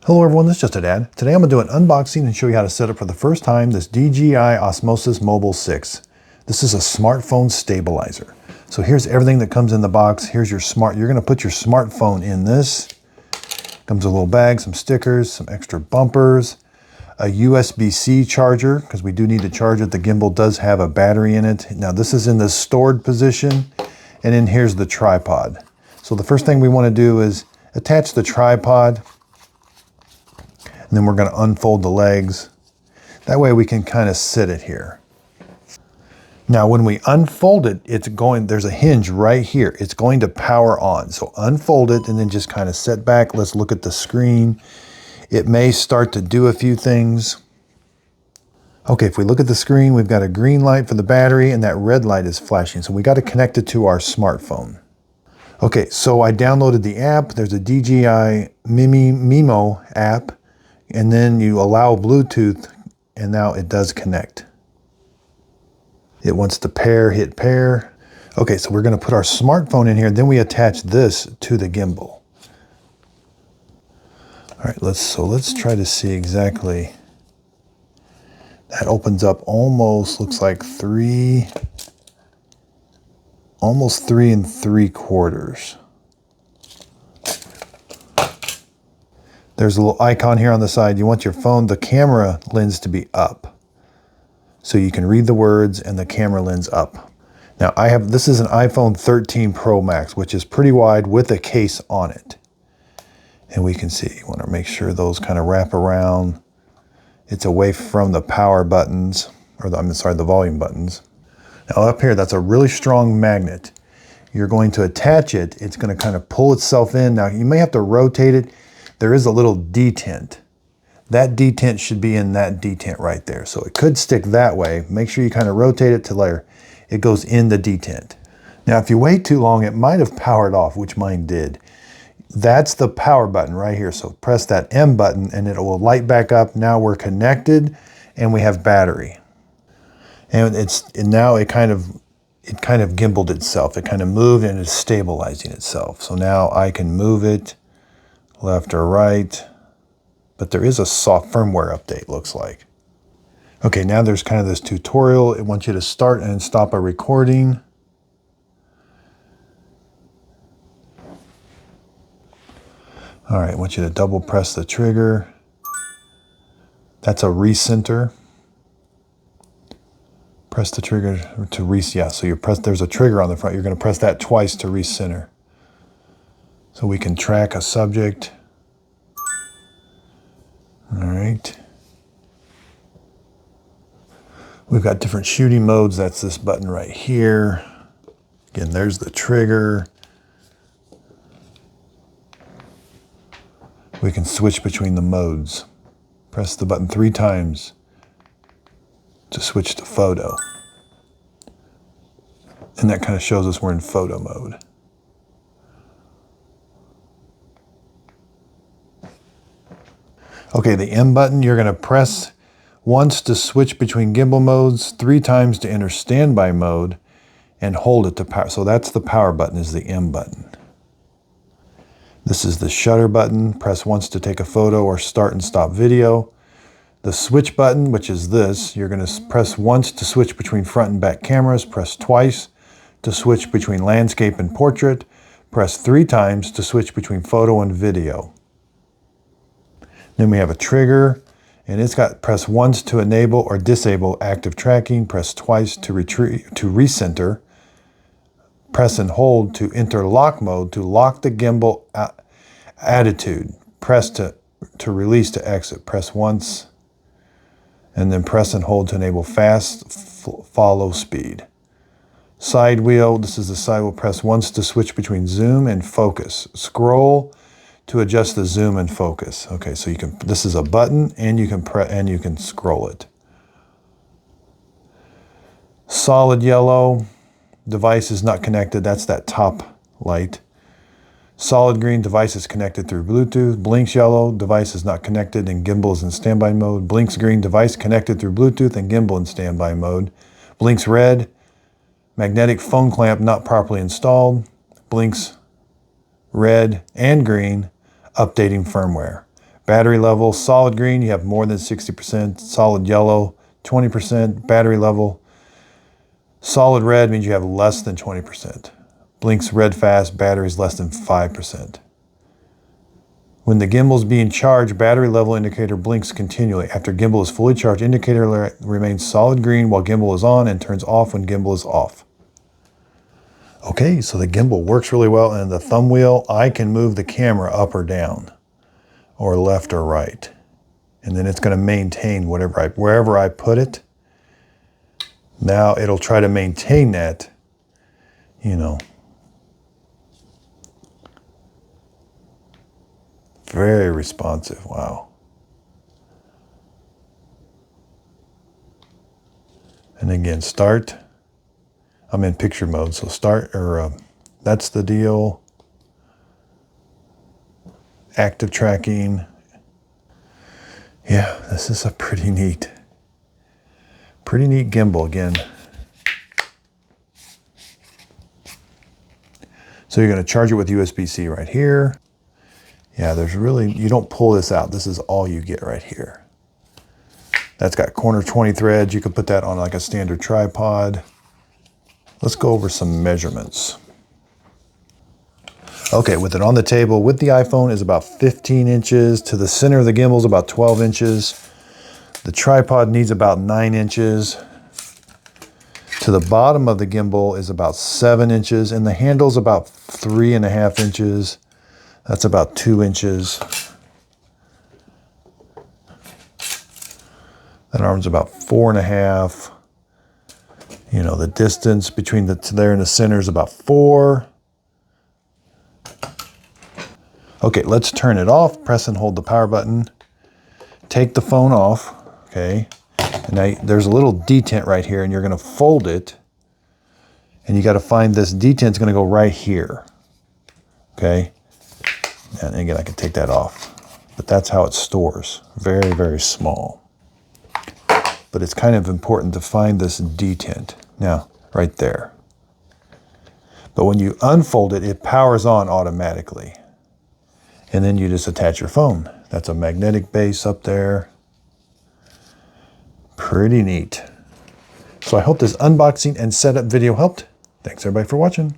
Hello everyone, this is just a dad. Today I'm going to do an unboxing and show you how to set up for the first time this DJI Osmo Mobile 6. This is a smartphone stabilizer. So here's everything that comes in the box. Here's your you're going to put your smartphone in this. Comes a little bag, some stickers, some extra bumpers, a USB-C charger, because we do need to charge it. The gimbal does have a battery in it. Now this is in the stored position, and then here's the tripod. So the first thing we want to do is attach the tripod. And then we're going to unfold the legs. That way we can kind of sit it here. Now when we unfold it, there's a hinge right here. It's going to power on. So unfold it and then just kind of sit back. Let's look at the screen. It may start to do a few things. Okay, if we look at the screen, we've got a green light for the battery and that red light is flashing. So we got to connect it to our smartphone. Okay, so I downloaded the app. There's a DJI Mimo app. And then you allow Bluetooth, and now it does connect. It wants to pair, hit pair. Okay, so we're going to put our smartphone in here, then we attach this to the gimbal. All right, let's try to see exactly. That opens up almost, looks like almost 3 3/4. There's a little icon here on the side. You want your phone, the camera lens to be up. So you can read the words and the camera lens up. Now this is an iPhone 13 Pro Max, which is pretty wide with a case on it. And we can see, you want to make sure those kind of wrap around. It's away from the power buttons, or the volume buttons. Now up here, that's a really strong magnet. You're going to attach it. It's going to kind of pull itself in. Now you may have to rotate it. There is a little detent. That detent should be in that detent right there. So it could stick that way. Make sure you kind of rotate it till it goes in the detent. Now, if you wait too long, it might have powered off, which mine did. That's the power button right here. So press that M button and it will light back up. Now we're connected and we have battery. And now it kind of gimbaled itself. It kind of moved and it's stabilizing itself. So now I can move it left or right, but there is a soft firmware update, looks like. Okay, now there's kind of this tutorial. It wants you to start and stop a recording. All right, I want you to double press the trigger. That's a recenter. Press the trigger to yeah, so there's a trigger on the front. You're going to press that twice to recenter. So we can track a subject. All right. We've got different shooting modes. That's this button right here. Again, there's the trigger. We can switch between the modes. Press the button 3 times to switch to photo. And that kind of shows us we're in photo mode. Okay, the M button, you're going to press once to switch between gimbal modes, 3 times to enter standby mode, and hold it to power. So that's the power button, is the M button. This is the shutter button. Press once to take a photo or start and stop video. The switch button, which is this, you're going to press once to switch between front and back cameras. Press twice to switch between landscape and portrait. Press 3 times to switch between photo and video. Then we have a trigger, and it's got press once to enable or disable active tracking, press twice to recenter, press and hold to enter lock mode to lock the gimbal attitude, press to release to exit, press once, and then press and hold to enable fast follow speed. Side wheel, this is the side wheel, press once to switch between zoom and focus. Scroll to adjust the zoom and focus. Okay, so this is a button and you can scroll it. Solid yellow, device is not connected. That's that top light. Solid green, device is connected through Bluetooth. Blinks yellow, device is not connected and gimbal is in standby mode. Blinks green, device connected through Bluetooth and gimbal in standby mode. Blinks red, magnetic phone clamp not properly installed. Blinks red and green, updating firmware. Battery level, solid green, you have more than 60%. Solid yellow, 20% battery level. Solid red means you have less than 20%. Blinks red fast, batteries less than 5%. When the gimbal is being charged, battery level indicator blinks continually. After gimbal is fully charged, indicator remains solid green while gimbal is on and turns off when gimbal is off. Okay, so the gimbal works really well, and the thumb wheel, I can move the camera up or down, or left or right. And then it's going to maintain wherever I put it. Now it'll try to maintain that, you know. Very responsive, wow. And again, start. I'm in picture mode, so start, or that's the deal. Active tracking. Yeah, this is a pretty neat gimbal again. So you're going to charge it with USB-C right here. Yeah, you don't pull this out. This is all you get right here. That's got corner 20 threads. You can put that on like a standard tripod. Let's go over some measurements. Okay, with it on the table, with the iPhone is about 15 inches. To the center of the gimbal is about 12 inches. The tripod needs about 9 inches. To the bottom of the gimbal is about 7 inches, and the handle's about 3.5 inches. That's about 2 inches. That arm's about 4.5. You know, the distance between there and the center is about 4. Okay, let's turn it off. Press and hold the power button. Take the phone off, okay? And now there's a little detent right here, and you're gonna fold it. And you gotta find this detent's gonna go right here, okay? And again, I can take that off. But that's how it stores, very, very small. But it's kind of important to find this detent. Now, right there. But when you unfold it, it powers on automatically. And then you just attach your phone. That's a magnetic base up there. Pretty neat. So I hope this unboxing and setup video helped. Thanks everybody for watching.